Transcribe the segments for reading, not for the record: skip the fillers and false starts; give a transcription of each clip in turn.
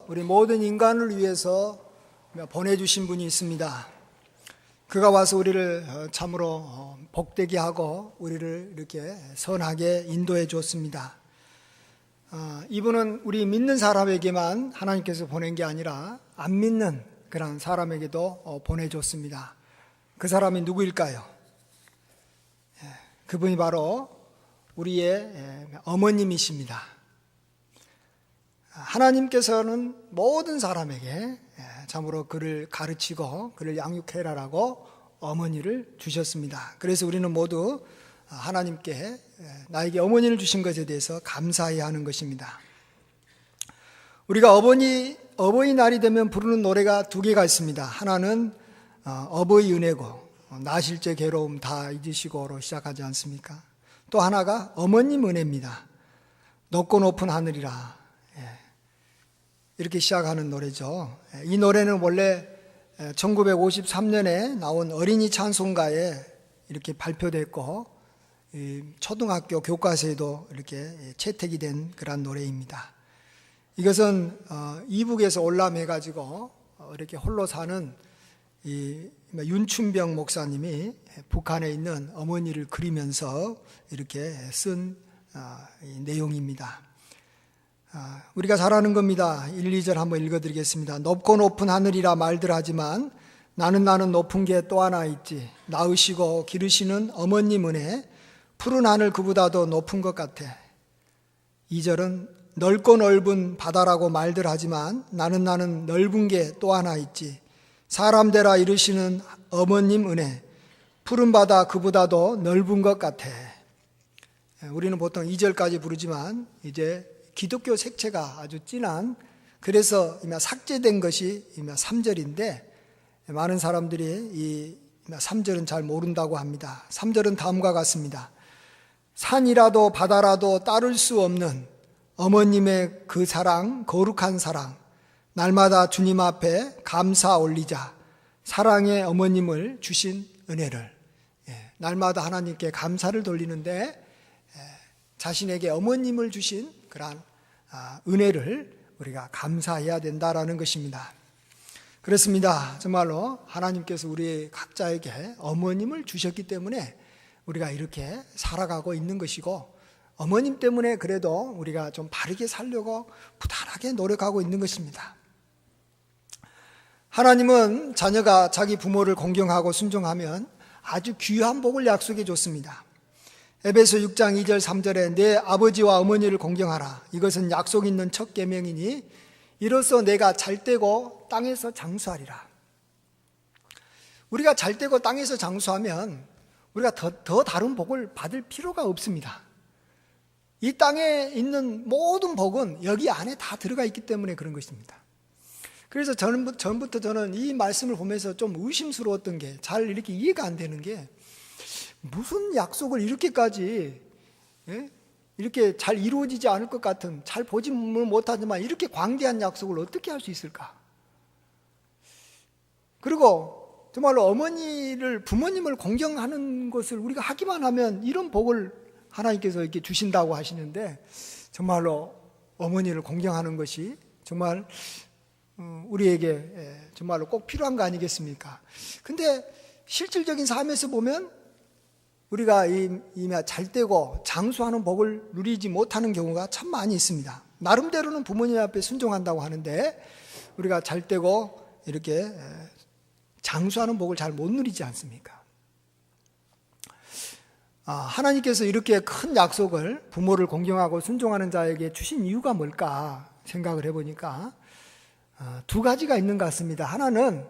우리 모든 인간을 위해서 보내주신 분이 있습니다. 그가 와서 우리를 참으로 복되게 하고 우리를 이렇게 선하게 인도해 줬습니다. 이분은 우리 믿는 사람에게만 하나님께서 보낸 게 아니라 안 믿는 그런 사람에게도 보내줬습니다. 그 사람이 누구일까요? 그분이 바로 우리의 어머님이십니다. 하나님께서는 모든 사람에게 참으로 그를 가르치고 그를 양육해라라고 어머니를 주셨습니다. 그래서 우리는 모두 하나님께 나에게 어머니를 주신 것에 대해서 감사해야 하는 것입니다. 우리가 어버이날이 되면 부르는 노래가 두 개가 있습니다. 하나는 어버이 은혜고 나실제 괴로움 다 잊으시고로 시작하지 않습니까? 또 하나가 어머님 은혜입니다. 높고 높은 하늘이라, 이렇게 시작하는 노래죠. 이 노래는 원래 1953년에 나온 어린이 찬송가에 이렇게 발표됐고 초등학교 교과서에도 이렇게 채택이 된 그런 노래입니다. 이것은 이북에서 올람해가지고 이렇게 홀로 사는 이 윤춘병 목사님이 북한에 있는 어머니를 그리면서 이렇게 쓴 내용입니다. 우리가 잘 아는 겁니다. 1, 2절 한번 읽어드리겠습니다. 높고 높은 하늘이라 말들 하지만 나는 높은 게 또 하나 있지. 낳으시고 기르시는 어머님 은혜 푸른 하늘 그보다도 높은 것 같아. 2절은 넓고 넓은 바다라고 말들 하지만 나는 넓은 게 또 하나 있지. 사람 되라 이르시는 어머님 은혜 푸른 바다 그보다도 넓은 것 같아. 우리는 보통 2절까지 부르지만 이제 기독교 색채가 아주 진한, 그래서 삭제된 것이 3절인데 많은 사람들이 이 3절은 잘 모른다고 합니다. 3절은 다음과 같습니다. 산이라도 바다라도 따를 수 없는 어머님의 그 사랑, 거룩한 사랑, 날마다 주님 앞에 감사 올리자. 사랑의 어머님을 주신 은혜를, 날마다 하나님께 감사를 돌리는데 자신에게 어머님을 주신 그러한 은혜를 우리가 감사해야 된다라는 것입니다. 그렇습니다. 정말로 하나님께서 우리 각자에게 어머님을 주셨기 때문에 우리가 이렇게 살아가고 있는 것이고, 어머님 때문에 그래도 우리가 좀 바르게 살려고 부단하게 노력하고 있는 것입니다. 하나님은 자녀가 자기 부모를 공경하고 순종하면 아주 귀한 복을 약속해 줬습니다. 에베소 6장 2절 3절에 내 아버지와 어머니를 공경하라. 이것은 약속 있는 첫 계명이니 이로써 내가 잘되고 땅에서 장수하리라. 우리가 잘되고 땅에서 장수하면 우리가 더 다른 복을 받을 필요가 없습니다. 이 땅에 있는 모든 복은 여기 안에 다 들어가 있기 때문에 그런 것입니다. 그래서 전부터 저는 이 말씀을 보면서 좀 의심스러웠던 게, 잘 이렇게 이해가 안 되는 게, 무슨 약속을 이렇게까지 이렇게 잘 이루어지지 않을 것 같은, 잘 보지 못하지만 이렇게 광대한 약속을 어떻게 할 수 있을까? 그리고 정말로 부모님을 공경하는 것을 우리가 하기만 하면 이런 복을 하나님께서 이렇게 주신다고 하시는데, 정말로 어머니를 공경하는 것이 정말 우리에게 정말로 꼭 필요한 거 아니겠습니까? 근데 실질적인 삶에서 보면 우리가 잘되고 장수하는 복을 누리지 못하는 경우가 참 많이 있습니다. 나름대로는 부모님 앞에 순종한다고 하는데 우리가 잘되고 이렇게 장수하는 복을 잘 못 누리지 않습니까? 하나님께서 이렇게 큰 약속을 부모를 공경하고 순종하는 자에게 주신 이유가 뭘까 생각을 해보니까 두 가지가 있는 것 같습니다. 하나는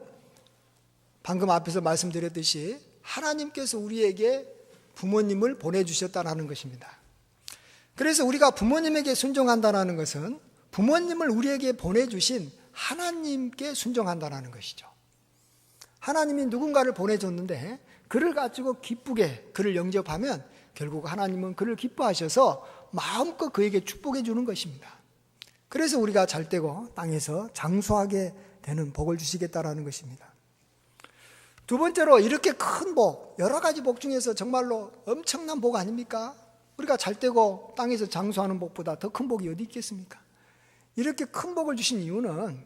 방금 앞에서 말씀드렸듯이 하나님께서 우리에게 부모님을 보내주셨다는 것입니다. 그래서 우리가 부모님에게 순종한다는 것은 부모님을 우리에게 보내주신 하나님께 순종한다는 것이죠. 하나님이 누군가를 보내줬는데 그를 가지고 기쁘게 그를 영접하면 결국 하나님은 그를 기뻐하셔서 마음껏 그에게 축복해 주는 것입니다. 그래서 우리가 잘되고 땅에서 장수하게 되는 복을 주시겠다라는 것입니다. 두 번째로 이렇게 큰 복, 여러 가지 복 중에서 정말로 엄청난 복 아닙니까? 우리가 잘되고 땅에서 장수하는 복보다 더 큰 복이 어디 있겠습니까? 이렇게 큰 복을 주신 이유는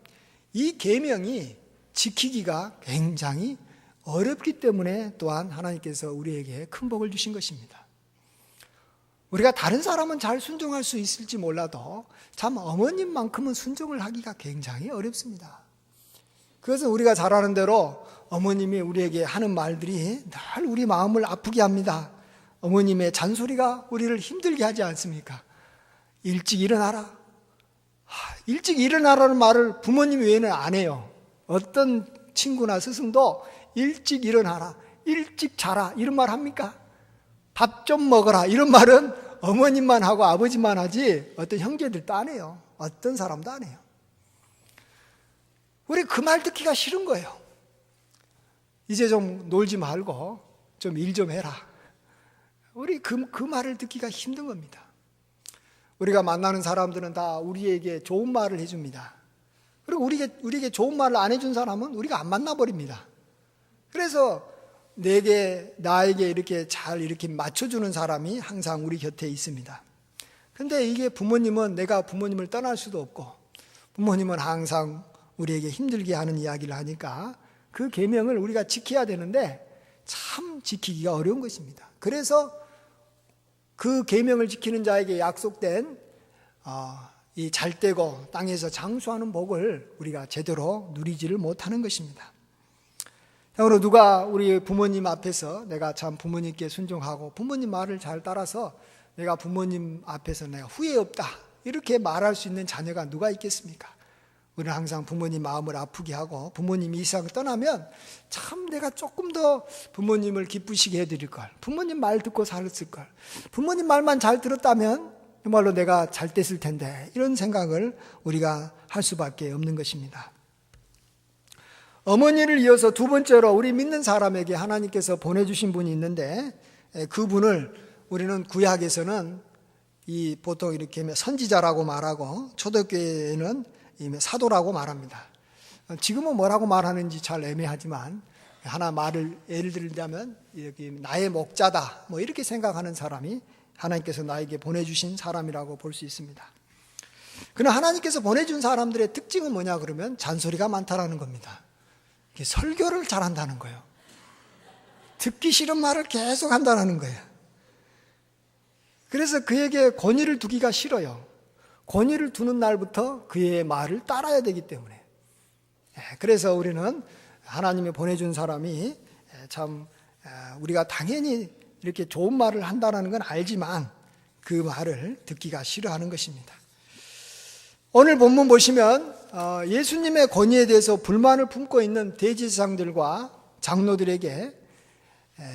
이 계명이 지키기가 굉장히 어렵기 때문에 또한 하나님께서 우리에게 큰 복을 주신 것입니다. 우리가 다른 사람은 잘 순종할 수 있을지 몰라도 참 어머님만큼은 순종을 하기가 굉장히 어렵습니다. 그것은 우리가 잘 아는 대로 어머님이 우리에게 하는 말들이 늘 우리 마음을 아프게 합니다. 어머님의 잔소리가 우리를 힘들게 하지 않습니까? 일찍 일어나라. 일찍 일어나라는 말을 부모님 외에는 안 해요. 어떤 친구나 스승도 일찍 일어나라, 일찍 자라 이런 말 합니까? 밥 좀 먹어라 이런 말은 어머님만 하고 아버지만 하지 어떤 형제들도 안 해요. 어떤 사람도 안 해요. 우리 그 말 듣기가 싫은 거예요. 이제 좀 놀지 말고 좀 일 좀 해라. 우리 그 말을 듣기가 힘든 겁니다. 우리가 만나는 사람들은 다 우리에게 좋은 말을 해줍니다. 그리고 우리에게 좋은 말을 안 해준 사람은 우리가 안 만나버립니다. 그래서 나에게 이렇게 잘 이렇게 맞춰주는 사람이 항상 우리 곁에 있습니다. 근데 이게 부모님은 내가 부모님을 떠날 수도 없고 부모님은 항상 우리에게 힘들게 하는 이야기를 하니까 그 계명을 우리가 지켜야 되는데 참 지키기가 어려운 것입니다. 그래서 그 계명을 지키는 자에게 약속된 이 잘되고 땅에서 장수하는 복을 우리가 제대로 누리지를 못하는 것입니다. 오늘 누가 우리 부모님 앞에서 내가 참 부모님께 순종하고 부모님 말을 잘 따라서 내가 부모님 앞에서 내가 후회 없다 이렇게 말할 수 있는 자녀가 누가 있겠습니까? 우리는 항상 부모님 마음을 아프게 하고 부모님이 이 세상을 떠나면 참 내가 조금 더 부모님을 기쁘시게 해드릴 걸, 부모님 말 듣고 살았을 걸, 부모님 말만 잘 들었다면 정말로 내가 잘 됐을 텐데 이런 생각을 우리가 할 수밖에 없는 것입니다. 어머니를 이어서 두 번째로 우리 믿는 사람에게 하나님께서 보내주신 분이 있는데 그분을 우리는 구약에서는 보통 이렇게 선지자라고 말하고 초대교회에는 사도라고 말합니다. 지금은 뭐라고 말하는지 잘 애매하지만 하나 말을 예를 들자면 나의 목자다 뭐 이렇게 생각하는 사람이 하나님께서 나에게 보내주신 사람이라고 볼 수 있습니다. 그러나 하나님께서 보내준 사람들의 특징은 뭐냐 그러면 잔소리가 많다라는 겁니다. 설교를 잘한다는 거예요. 듣기 싫은 말을 계속 한다는 거예요. 그래서 그에게 권위를 두기가 싫어요. 권위를 두는 날부터 그의 말을 따라야 되기 때문에. 그래서 우리는 하나님이 보내준 사람이 참 우리가 당연히 이렇게 좋은 말을 한다는 건 알지만 그 말을 듣기가 싫어하는 것입니다. 오늘 본문 보시면 예수님의 권위에 대해서 불만을 품고 있는 대제사장들과 장로들에게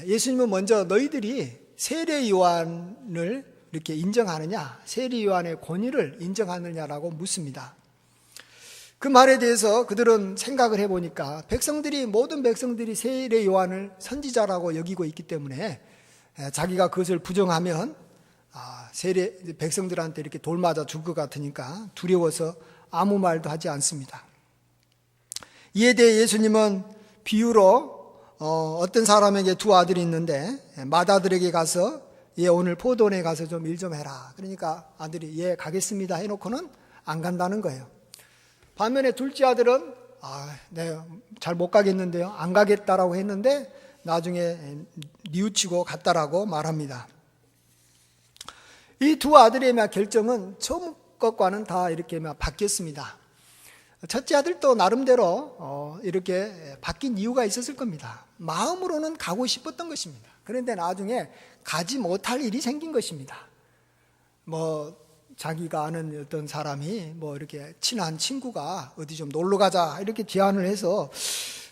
예수님은 먼저 너희들이 세례 요한을 이렇게 인정하느냐, 세례 요한의 권위를 인정하느냐라고 묻습니다. 그 말에 대해서 그들은 생각을 해보니까 모든 백성들이 세례 요한을 선지자라고 여기고 있기 때문에 자기가 그것을 부정하면 백성들한테 이렇게 돌 맞아 죽을 것 같으니까 두려워서 아무 말도 하지 않습니다. 이에 대해 예수님은 비유로 어떤 사람에게 두 아들이 있는데 맏아들에게 가서 오늘 포도원에 가서 좀 일 좀 해라. 그러니까 아들이 가겠습니다 해놓고는 안 간다는 거예요. 반면에 둘째 아들은 네, 잘 못 가겠는데요. 안 가겠다라고 했는데 나중에 뉘우치고 갔다라고 말합니다. 이 두 아들의 결정은 처음 것과는 다 이렇게 바뀌었습니다. 첫째 아들도 나름대로 이렇게 바뀐 이유가 있었을 겁니다. 마음으로는 가고 싶었던 것입니다. 그런데 나중에 가지 못할 일이 생긴 것입니다. 자기가 아는 어떤 사람이 이렇게 친한 친구가 어디 좀 놀러 가자 이렇게 제안을 해서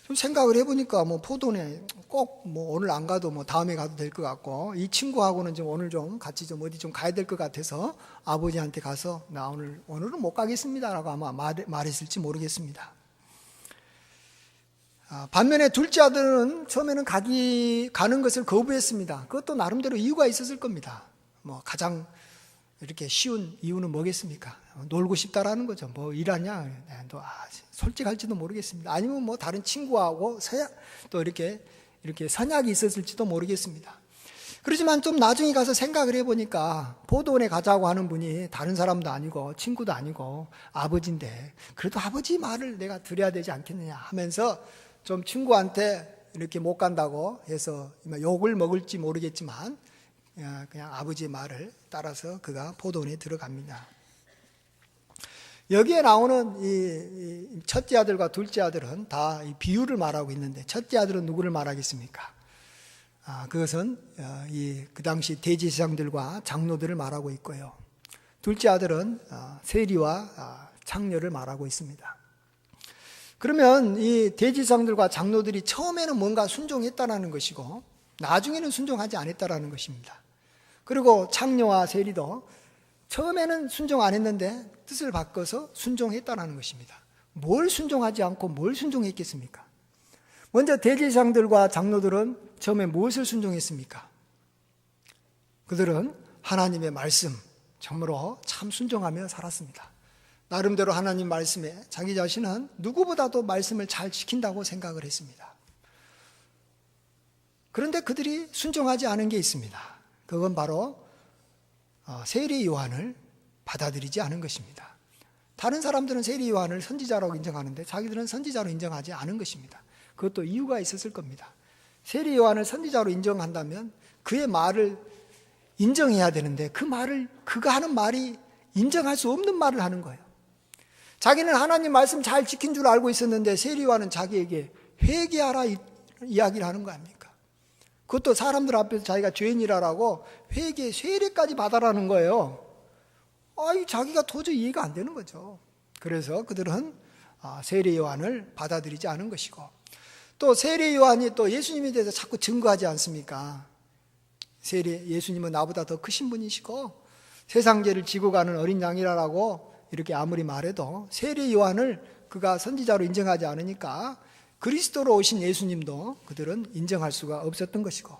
좀 생각을 해보니까 포도원에 꼭 오늘 안 가도 다음에 가도 될 것 같고 이 친구하고는 좀 오늘 좀 같이 좀 어디 좀 가야 될 것 같아서 아버지한테 가서 나 오늘은 못 가겠습니다라고 아마 말했을지 모르겠습니다. 반면에 둘째 아들은 처음에는 가는 것을 거부했습니다. 그것도 나름대로 이유가 있었을 겁니다. 가장 이렇게 쉬운 이유는 뭐겠습니까? 놀고 싶다라는 거죠. 일하냐? 솔직할지도 모르겠습니다. 아니면 다른 친구하고 또 이렇게 선약이 있었을지도 모르겠습니다. 그렇지만 좀 나중에 가서 생각을 해보니까 포도원에 가자고 하는 분이 다른 사람도 아니고 친구도 아니고 아버지인데 그래도 아버지 말을 내가 드려야 되지 않겠느냐 하면서 좀 친구한테 이렇게 못 간다고 해서 욕을 먹을지 모르겠지만 그냥 아버지의 말을 따라서 그가 포도원에 들어갑니다. 여기에 나오는 이 첫째 아들과 둘째 아들은 다 이 비유를 말하고 있는데 첫째 아들은 누구를 말하겠습니까? 그것은 그 당시 대제사장들과 장로들을 말하고 있고요. 둘째 아들은 세리와 창녀를 말하고 있습니다. 그러면 이 대제사장들과 장로들이 처음에는 뭔가 순종했다라는 것이고 나중에는 순종하지 않았다라는 것입니다. 그리고 창녀와 세리도 처음에는 순종 안 했는데 뜻을 바꿔서 순종했다라는 것입니다. 뭘 순종하지 않고 뭘 순종했겠습니까? 먼저 대제사장들과 장로들은 처음에 무엇을 순종했습니까? 그들은 하나님의 말씀 정말로 참 순종하며 살았습니다. 나름대로 하나님 말씀에 자기 자신은 누구보다도 말씀을 잘 지킨다고 생각을 했습니다. 그런데 그들이 순종하지 않은 게 있습니다. 그건 바로 세례 요한을 받아들이지 않은 것입니다. 다른 사람들은 세례 요한을 선지자라고 인정하는데 자기들은 선지자로 인정하지 않은 것입니다. 그것도 이유가 있었을 겁니다. 세례 요한을 선지자로 인정한다면 그의 말을 인정해야 되는데 그 말을 그가 하는 말이 인정할 수 없는 말을 하는 거예요. 자기는 하나님 말씀 잘 지킨 줄 알고 있었는데 세례 요한은 자기에게 회개하라 이야기를 하는 거 아닙니까? 그것도 사람들 앞에서 자기가 죄인이라고 회개, 세례까지 받아라는 거예요. 자기가 도저히 이해가 안 되는 거죠. 그래서 그들은 세례 요한을 받아들이지 않은 것이고 또 세례 요한이 또 예수님에 대해서 자꾸 증거하지 않습니까? 예수님은 나보다 더 크신 분이시고 세상 죄를 지고 가는 어린 양이라고 이렇게 아무리 말해도 세례 요한을 그가 선지자로 인정하지 않으니까 그리스도로 오신 예수님도 그들은 인정할 수가 없었던 것이고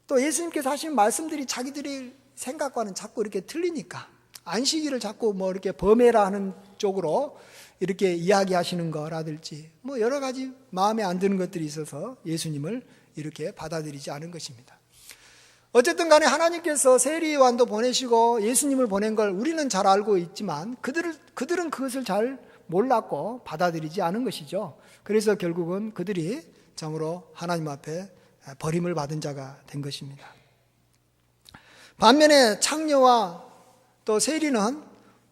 또 예수님께서 하신 말씀들이 자기들의 생각과는 자꾸 이렇게 틀리니까 안식일을 자꾸 이렇게 범해라 하는 쪽으로 이렇게 이야기하시는 거라든지 여러 가지 마음에 안 드는 것들이 있어서 예수님을 이렇게 받아들이지 않은 것입니다. 어쨌든 간에 하나님께서 세례 요한도 보내시고 예수님을 보낸 걸 우리는 잘 알고 있지만 그들은 그것을 잘 몰랐고 받아들이지 않은 것이죠. 그래서 결국은 그들이 참으로 하나님 앞에 버림을 받은 자가 된 것입니다. 반면에 창녀와 또 세리는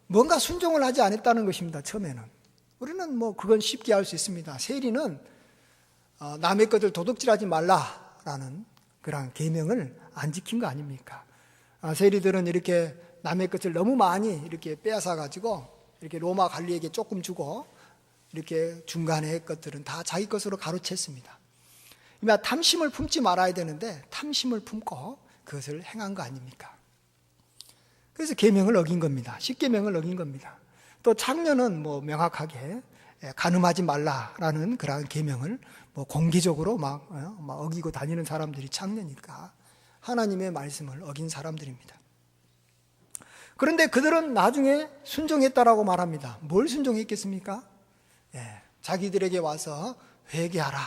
뭔가 순종을 하지 않았다는 것입니다. 처음에는 우리는 그건 쉽게 알 수 있습니다. 세리는 남의 것을 도둑질하지 말라라는 그런 계명을 안 지킨 거 아닙니까? 세리들은 이렇게 남의 것을 너무 많이 이렇게 빼앗아 가지고 이렇게 로마 관리에게 조금 주고 이렇게 중간의 것들은 다 자기 것으로 가로챘습니다. 탐심을 품지 말아야 되는데 탐심을 품고 그것을 행한 거 아닙니까? 그래서 계명을 어긴 겁니다. 십계명을 어긴 겁니다. 또 창녀는 명확하게 간음하지 말라라는 그러한 계명을 공개적으로 막 어기고 다니는 사람들이 창녀니까 하나님의 말씀을 어긴 사람들입니다. 그런데 그들은 나중에 순종했다라고 말합니다. 뭘 순종했겠습니까? 자기들에게 와서 회개하라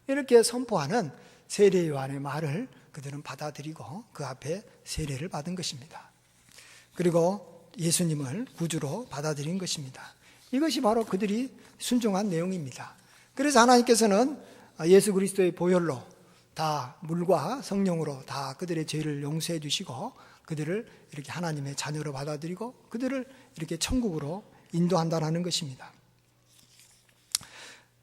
이렇게 선포하는 세례 요한의 말을 그들은 받아들이고 그 앞에 세례를 받은 것입니다. 그리고 예수님을 구주로 받아들인 것입니다. 이것이 바로 그들이 순종한 내용입니다. 그래서 하나님께서는 예수 그리스도의 보혈로 다 물과 성령으로 다 그들의 죄를 용서해 주시고 그들을 이렇게 하나님의 자녀로 받아들이고 그들을 이렇게 천국으로 인도한다는 것입니다.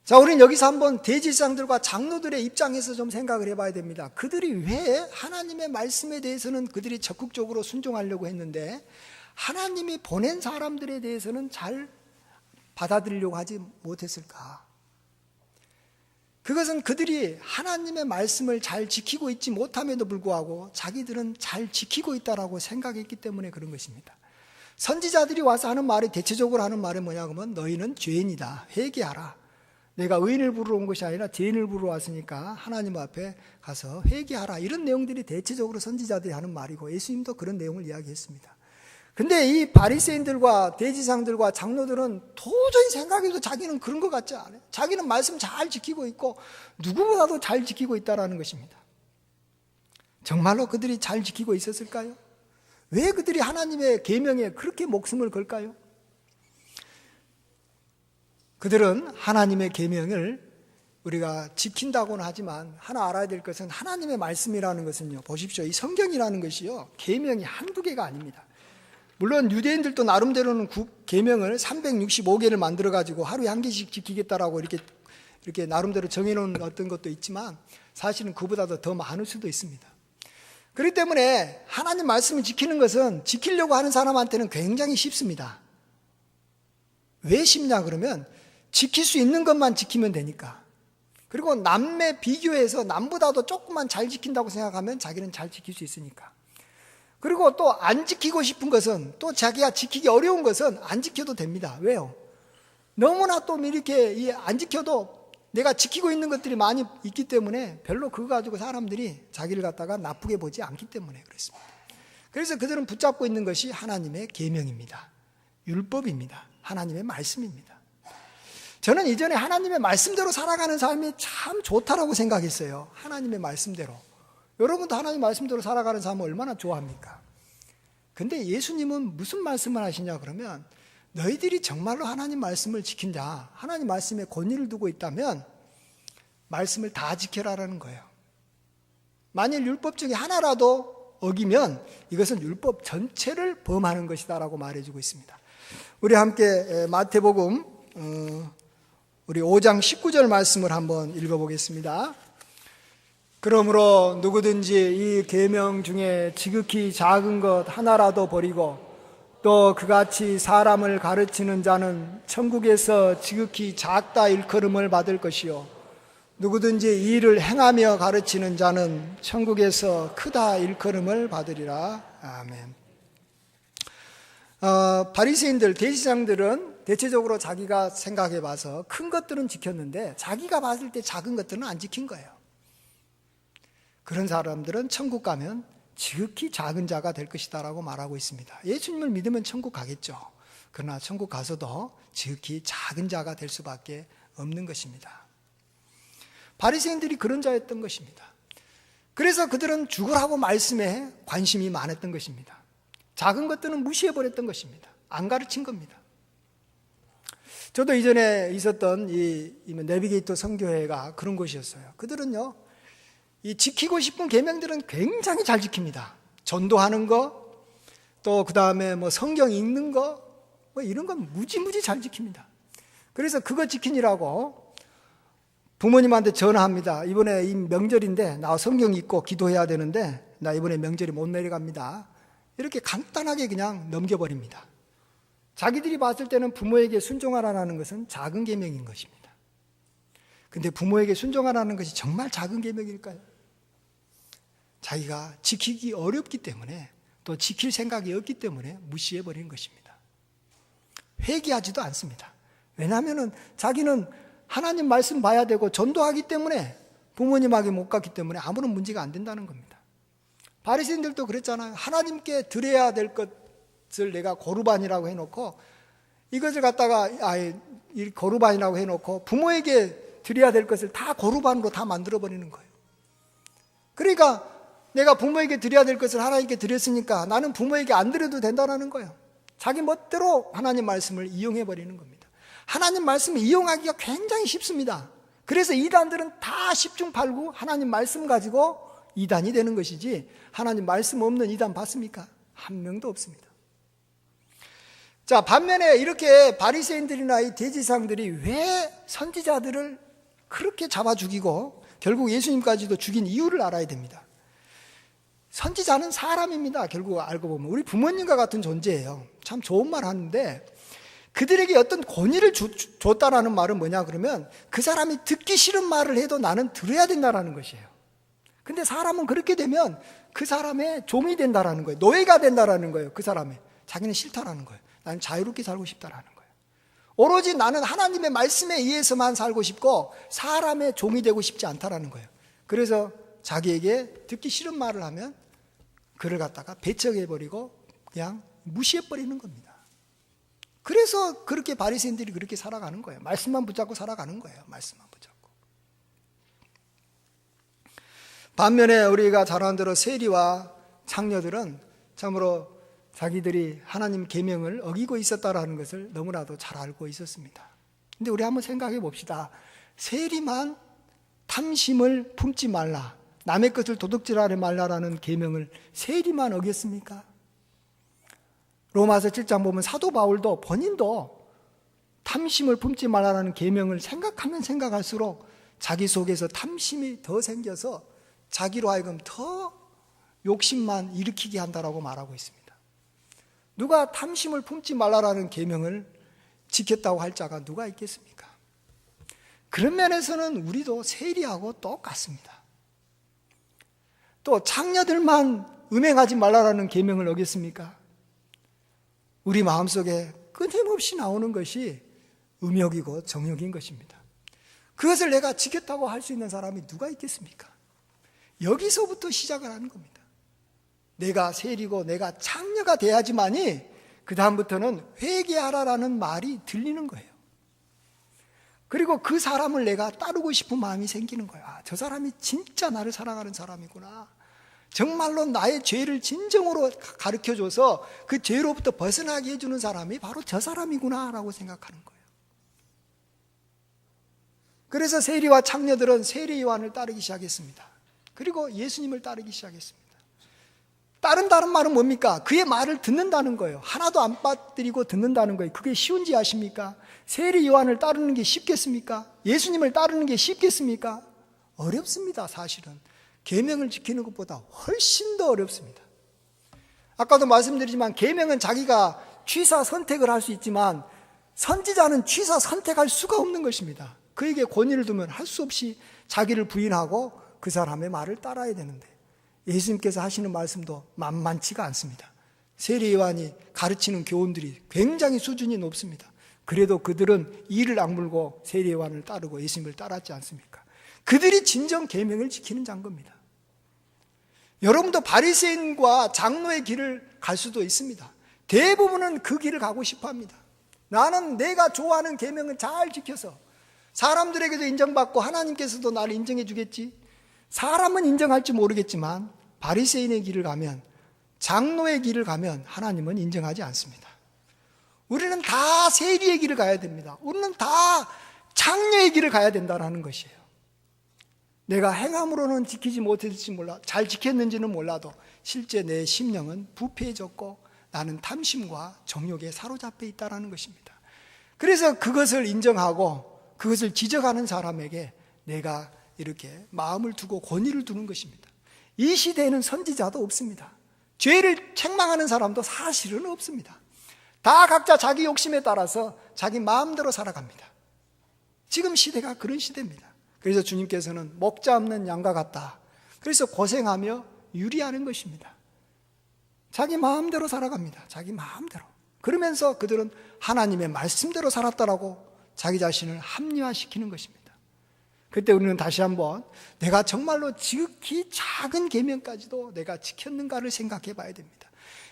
자, 우리는 여기서 한번 대제사장들과 장로들의 입장에서 좀 생각을 해봐야 됩니다. 그들이 왜 하나님의 말씀에 대해서는 그들이 적극적으로 순종하려고 했는데 하나님이 보낸 사람들에 대해서는 잘 받아들이려고 하지 못했을까? 그것은 그들이 하나님의 말씀을 잘 지키고 있지 못함에도 불구하고 자기들은 잘 지키고 있다라고 생각했기 때문에 그런 것입니다. 선지자들이 와서 하는 말이 대체적으로 하는 말이 뭐냐 그러면 너희는 죄인이다. 회개하라. 내가 의인을 부르러 온 것이 아니라 죄인을 부르러 왔으니까 하나님 앞에 가서 회개하라. 이런 내용들이 대체적으로 선지자들이 하는 말이고 예수님도 그런 내용을 이야기했습니다. 근데 이 바리새인들과 대지상들과 장로들은 도저히 생각해도 자기는 그런 것 같지 않아요. 자기는 말씀 잘 지키고 있고 누구보다도 잘 지키고 있다는 것입니다. 정말로 그들이 잘 지키고 있었을까요? 왜 그들이 하나님의 계명에 그렇게 목숨을 걸까요? 그들은 하나님의 계명을 우리가 지킨다고는 하지만 하나 알아야 될 것은 하나님의 말씀이라는 것은요, 보십시오. 이 성경이라는 것이요, 계명이 한두 개가 아닙니다. 물론 유대인들도 나름대로는 계명을 365개를 만들어가지고 하루에 한 개씩 지키겠다라고 이렇게 나름대로 정해놓은 어떤 것도 있지만 사실은 그보다도 더 많을 수도 있습니다. 그렇기 때문에 하나님 말씀을 지키는 것은 지키려고 하는 사람한테는 굉장히 쉽습니다. 왜 쉽냐 그러면 지킬 수 있는 것만 지키면 되니까. 그리고 남에 비교해서 남보다도 조금만 잘 지킨다고 생각하면 자기는 잘 지킬 수 있으니까. 그리고 또 안 지키고 싶은 것은, 또 자기가 지키기 어려운 것은 안 지켜도 됩니다. 왜요? 너무나 또 이렇게 안 지켜도 내가 지키고 있는 것들이 많이 있기 때문에 별로 그거 가지고 사람들이 자기를 갖다가 나쁘게 보지 않기 때문에 그렇습니다. 그래서 그들은 붙잡고 있는 것이 하나님의 계명입니다. 율법입니다. 하나님의 말씀입니다. 저는 이전에 하나님의 말씀대로 살아가는 삶이 참 좋다라고 생각했어요. 하나님의 말씀대로. 여러분도 하나님 말씀대로 살아가는 삶을 얼마나 좋아합니까? 근데 예수님은 무슨 말씀을 하시냐 그러면 너희들이 정말로 하나님 말씀을 지킨다, 하나님 말씀에 권위를 두고 있다면 말씀을 다 지켜라라는 거예요. 만일 율법 중에 하나라도 어기면 이것은 율법 전체를 범하는 것이다 라고 말해주고 있습니다. 우리 함께 마태복음 우리 5장 19절 말씀을 한번 읽어보겠습니다. 그러므로 누구든지 이 계명 중에 지극히 작은 것 하나라도 버리고 또 그같이 사람을 가르치는 자는 천국에서 지극히 작다 일컬음을 받을 것이요 누구든지 이 일을 행하며 가르치는 자는 천국에서 크다 일컬음을 받으리라. 아멘. 바리새인들, 대제사장들은 대체적으로 자기가 생각해 봐서 큰 것들은 지켰는데 자기가 봤을 때 작은 것들은 안 지킨 거예요. 그런 사람들은 천국 가면 지극히 작은 자가 될 것이다 라고 말하고 있습니다. 예수님을 믿으면 천국 가겠죠. 그러나 천국 가서도 지극히 작은 자가 될 수밖에 없는 것입니다. 바리새인들이 그런 자였던 것입니다. 그래서 그들은 죽으라고 말씀에 관심이 많았던 것입니다. 작은 것들은 무시해버렸던 것입니다. 안 가르친 겁니다. 저도 이전에 있었던 이 내비게이터 선교회가 그런 곳이었어요. 그들은요, 이 지키고 싶은 계명들은 굉장히 잘 지킵니다. 전도하는 거, 또 그 다음에 뭐 성경 읽는 거, 뭐 이런 건 무지무지 잘 지킵니다. 그래서 그거 지키느라고 부모님한테 전화합니다. 이번에 이 명절인데 나 성경 읽고 기도해야 되는데 나 이번에 명절이 못 내려갑니다. 이렇게 간단하게 그냥 넘겨버립니다. 자기들이 봤을 때는 부모에게 순종하라는 것은 작은 계명인 것입니다. 근데 부모에게 순종하라는 것이 정말 작은 계명일까요? 자기가 지키기 어렵기 때문에 또 지킬 생각이 없기 때문에 무시해버리는 것입니다. 회개하지도 않습니다. 왜냐하면 자기는 하나님 말씀 봐야 되고 전도하기 때문에 부모님에게 못 갔기 때문에 아무런 문제가 안 된다는 겁니다. 바리새인들도 그랬잖아요. 하나님께 드려야 될 것을 내가 거르반이라고 해놓고 이것을 갖다가 거르반이라고 해놓고 부모에게 드려야 될 것을 다 거르반으로 다 만들어버리는 거예요. 그러니까 내가 부모에게 드려야 될 것을 하나님께 드렸으니까 나는 부모에게 안 드려도 된다는 거예요. 자기 멋대로 하나님 말씀을 이용해버리는 겁니다. 하나님 말씀을 이용하기가 굉장히 쉽습니다. 그래서 이단들은 다 10중 8구 하나님 말씀 가지고 이단이 되는 것이지 하나님 말씀 없는 이단 봤습니까? 한 명도 없습니다. 자, 반면에 이렇게 바리새인들이나 이 대제사장들이 왜 선지자들을 그렇게 잡아 죽이고 결국 예수님까지도 죽인 이유를 알아야 됩니다. 선지자는 사람입니다. 결국 알고 보면 우리 부모님과 같은 존재예요. 참 좋은 말 하는데 그들에게 어떤 권위를 줬다라는 말은 뭐냐 그러면 그 사람이 듣기 싫은 말을 해도 나는 들어야 된다라는 것이에요. 근데 사람은 그렇게 되면 그 사람의 종이 된다라는 거예요. 노예가 된다라는 거예요. 그 사람의. 자기는 싫다라는 거예요. 나는 자유롭게 살고 싶다라는 거예요. 오로지 나는 하나님의 말씀에 의해서만 살고 싶고 사람의 종이 되고 싶지 않다라는 거예요. 그래서 자기에게 듣기 싫은 말을 하면 그를 갖다가 배척해버리고 그냥 무시해버리는 겁니다. 그래서 그렇게 바리새인들이 그렇게 살아가는 거예요. 말씀만 붙잡고 살아가는 거예요. 말씀만 붙잡고. 반면에 우리가 잘 아는 대로 세리와 창녀들은 참으로 자기들이 하나님 계명을 어기고 있었다라는 것을 너무나도 잘 알고 있었습니다. 근데 우리 한번 생각해 봅시다. 세리만 탐심을 품지 말라, 남의 것을 도둑질하지 말라라는 계명을 세리만 어겼습니까? 로마서 7장 보면 사도 바울도 본인도 탐심을 품지 말라라는 계명을 생각하면 생각할수록 자기 속에서 탐심이 더 생겨서 자기로 하여금 더 욕심만 일으키게 한다라고 말하고 있습니다. 누가 탐심을 품지 말라라는 계명을 지켰다고 할 자가 누가 있겠습니까? 그런 면에서는 우리도 세리하고 똑같습니다. 또 창녀들만 음행하지 말라라는 계명을 어겼습니까? 우리 마음속에 끊임없이 나오는 것이 음욕이고 정욕인 것입니다. 그것을 내가 지켰다고 할 수 있는 사람이 누가 있겠습니까? 여기서부터 시작을 하는 겁니다. 내가 세리고 내가 창녀가 돼야지만이 그 다음부터는 회개하라라는 말이 들리는 거예요. 그리고 그 사람을 내가 따르고 싶은 마음이 생기는 거야. 아, 저 사람이 진짜 나를 사랑하는 사람이구나. 정말로 나의 죄를 진정으로 가르쳐줘서 그 죄로부터 벗어나게 해주는 사람이 바로 저 사람이구나 라고 생각하는 거예요. 그래서 세리와 창녀들은 세리 요한을 따르기 시작했습니다. 그리고 예수님을 따르기 시작했습니다. 따른다는 말은 뭡니까? 그의 말을 듣는다는 거예요. 하나도 안 빠뜨리고 듣는다는 거예요. 그게 쉬운지 아십니까? 세리 요한을 따르는 게 쉽겠습니까? 예수님을 따르는 게 쉽겠습니까? 어렵습니다. 사실은 계명을 지키는 것보다 훨씬 더 어렵습니다. 아까도 말씀드리지만 계명은 자기가 취사 선택을 할 수 있지만 선지자는 취사 선택할 수가 없는 것입니다. 그에게 권위를 두면 할 수 없이 자기를 부인하고 그 사람의 말을 따라야 되는데, 예수님께서 하시는 말씀도 만만치가 않습니다. 세리 요한이 가르치는 교훈들이 굉장히 수준이 높습니다. 그래도 그들은 이를 악물고 세리 요한을 따르고 예수님을 따랐지 않습니까? 그들이 진정 계명을 지키는 자인 겁니다. 여러분도 바리새인과 장로의 길을 갈 수도 있습니다. 대부분은 그 길을 가고 싶어 합니다. 나는 내가 좋아하는 계명을 잘 지켜서 사람들에게도 인정받고 하나님께서도 나를 인정해 주겠지. 사람은 인정할지 모르겠지만 바리새인의 길을 가면, 장로의 길을 가면 하나님은 인정하지 않습니다. 우리는 다 세리의 길을 가야 됩니다. 우리는 다 창녀의 길을 가야 된다는 것이에요. 내가 행함으로는 지키지 못했을지 몰라, 잘 지켰는지는 몰라도 실제 내 심령은 부패해졌고 나는 탐심과 정욕에 사로잡혀 있다는 것입니다. 그래서 그것을 인정하고 그것을 지적하는 사람에게 내가 이렇게 마음을 두고 권위를 두는 것입니다. 이 시대에는 선지자도 없습니다. 죄를 책망하는 사람도 사실은 없습니다. 다 각자 자기 욕심에 따라서 자기 마음대로 살아갑니다. 지금 시대가 그런 시대입니다. 그래서 주님께서는 목자 없는 양과 같다. 그래서 고생하며 유리하는 것입니다. 자기 마음대로 살아갑니다. 자기 마음대로. 그러면서 그들은 하나님의 말씀대로 살았다라고 자기 자신을 합리화시키는 것입니다. 그때 우리는 다시 한번 내가 정말로 지극히 작은 계명까지도 내가 지켰는가를 생각해 봐야 됩니다.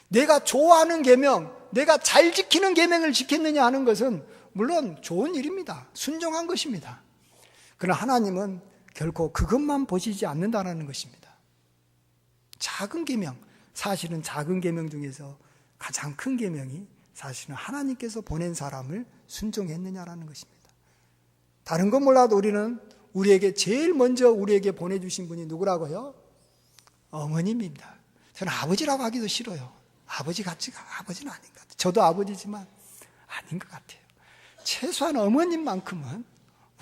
내가 좋아하는 계명, 내가 잘 지키는 계명을 지켰느냐 하는 것은 물론 좋은 일입니다. 순종한 것입니다. 그러나 하나님은 결코 그것만 보시지 않는다는 것입니다. 작은 계명, 사실은 작은 계명 중에서 가장 큰 계명이 사실은 하나님께서 보낸 사람을 순종했느냐라는 것입니다. 다른 건 몰라도 우리는 우리에게 제일 먼저 우리에게 보내주신 분이 누구라고요? 어머님입니다. 저는 아버지라고 하기도 싫어요. 아버지는 아닌 것 같아요. 저도 아버지지만 아닌 것 같아요. 최소한 어머님만큼은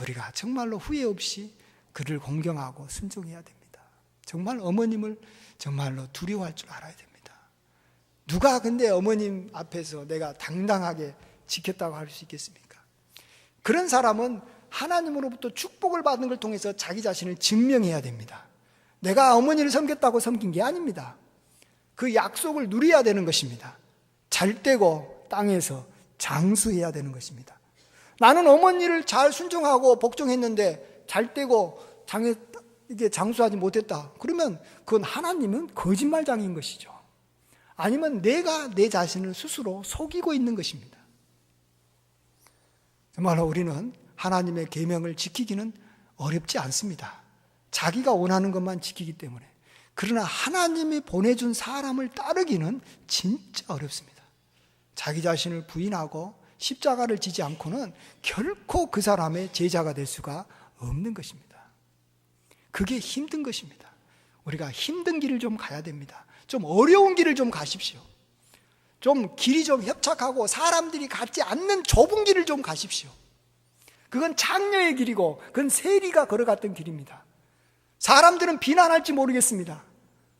우리가 정말로 후회 없이 그를 공경하고 순종해야 됩니다. 정말 어머님을 정말로 두려워할 줄 알아야 됩니다. 누가 근데 어머님 앞에서 내가 당당하게 지켰다고 할 수 있겠습니까? 그런 사람은 하나님으로부터 축복을 받는 걸 통해서 자기 자신을 증명해야 됩니다. 내가 어머니를 섬겼다고 섬긴 게 아닙니다. 그 약속을 누려야 되는 것입니다. 잘 되고 땅에서 장수해야 되는 것입니다. 나는 어머니를 잘 순종하고 복종했는데 잘 되고 이게 장수하지 못했다. 그러면 그건 하나님은 거짓말장인 것이죠. 아니면 내가 내 자신을 스스로 속이고 있는 것입니다. 정말로 우리는 하나님의 계명을 지키기는 어렵지 않습니다. 자기가 원하는 것만 지키기 때문에. 그러나 하나님이 보내준 사람을 따르기는 진짜 어렵습니다. 자기 자신을 부인하고 십자가를 지지 않고는 결코 그 사람의 제자가 될 수가 없는 것입니다. 그게 힘든 것입니다. 우리가 힘든 길을 좀 가야 됩니다. 좀 어려운 길을 좀 가십시오. 좀 길이 좀 협착하고 사람들이 가지 않는 좁은 길을 좀 가십시오. 그건 장녀의 길이고 그건 세리가 걸어갔던 길입니다. 사람들은 비난할지 모르겠습니다.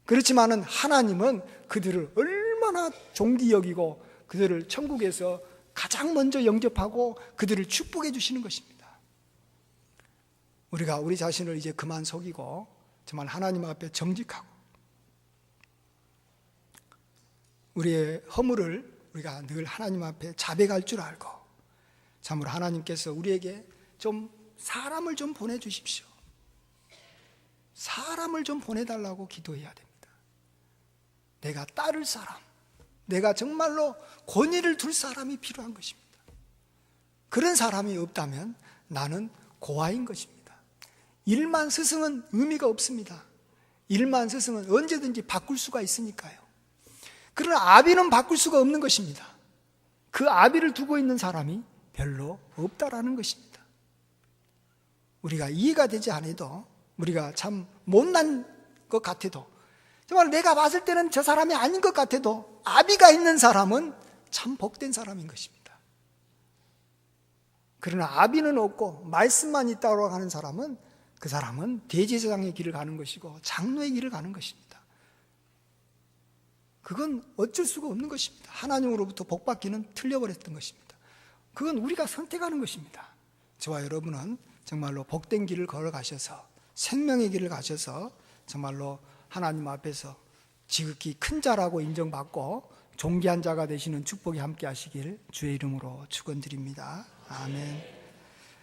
그렇지만은 하나님은 그들을 얼마나 존귀 여기고 그들을 천국에서 가장 먼저 영접하고 그들을 축복해 주시는 것입니다. 우리가 우리 자신을 이제 그만 속이고 정말 하나님 앞에 정직하고 우리의 허물을 우리가 늘 하나님 앞에 자백할 줄 알고 참으로 하나님께서 우리에게 좀 사람을 좀 보내주십시오. 사람을 좀 보내달라고 기도해야 됩니다. 내가 따를 사람, 내가 정말로 권위를 둘 사람이 필요한 것입니다. 그런 사람이 없다면 나는 고아인 것입니다. 일만 스승은 의미가 없습니다. 일만 스승은 언제든지 바꿀 수가 있으니까요. 그러나 아비는 바꿀 수가 없는 것입니다. 그 아비를 두고 있는 사람이 별로 없다라는 것입니다. 우리가 이해가 되지 않아도 우리가 참 못난 것 같아도 정말 내가 봤을 때는 저 사람이 아닌 것 같아도 아비가 있는 사람은 참 복된 사람인 것입니다. 그러나 아비는 없고 말씀만 있다고 하는 사람은 그 사람은 대제사장의 길을 가는 것이고 장로의 길을 가는 것입니다. 그건 어쩔 수가 없는 것입니다. 하나님으로부터 복받기는 틀려버렸던 것입니다. 그건 우리가 선택하는 것입니다. 저와 여러분은 정말로 복된 길을 걸어가셔서 생명의 길을 가셔서 정말로 하나님 앞에서 지극히 큰 자라고 인정받고 존귀한 자가 되시는 축복이 함께 하시길 주의 이름으로 축원드립니다. 아멘.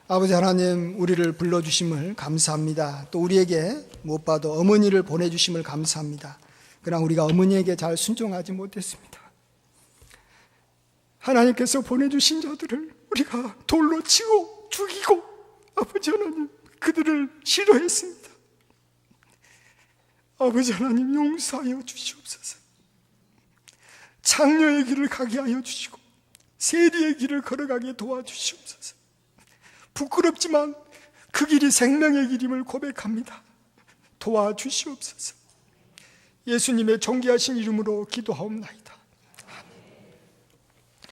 아버지 하나님, 우리를 불러주심을 감사합니다. 또 우리에게 무엇보다도 어머니를 보내주심을 감사합니다. 그러나 우리가 어머니에게 잘 순종하지 못했습니다. 하나님께서 보내주신 자들을 우리가 돌로 치고 죽이고 아버지 하나님 그들을 싫어했습니다. 아버지 하나님 용서하여 주시옵소서. 장녀의 길을 가게 하여 주시고 세리의 길을 걸어가게 도와주시옵소서. 부끄럽지만 그 길이 생명의 길임을 고백합니다. 도와주시옵소서. 예수님의 존귀하신 이름으로 기도하옵나이다.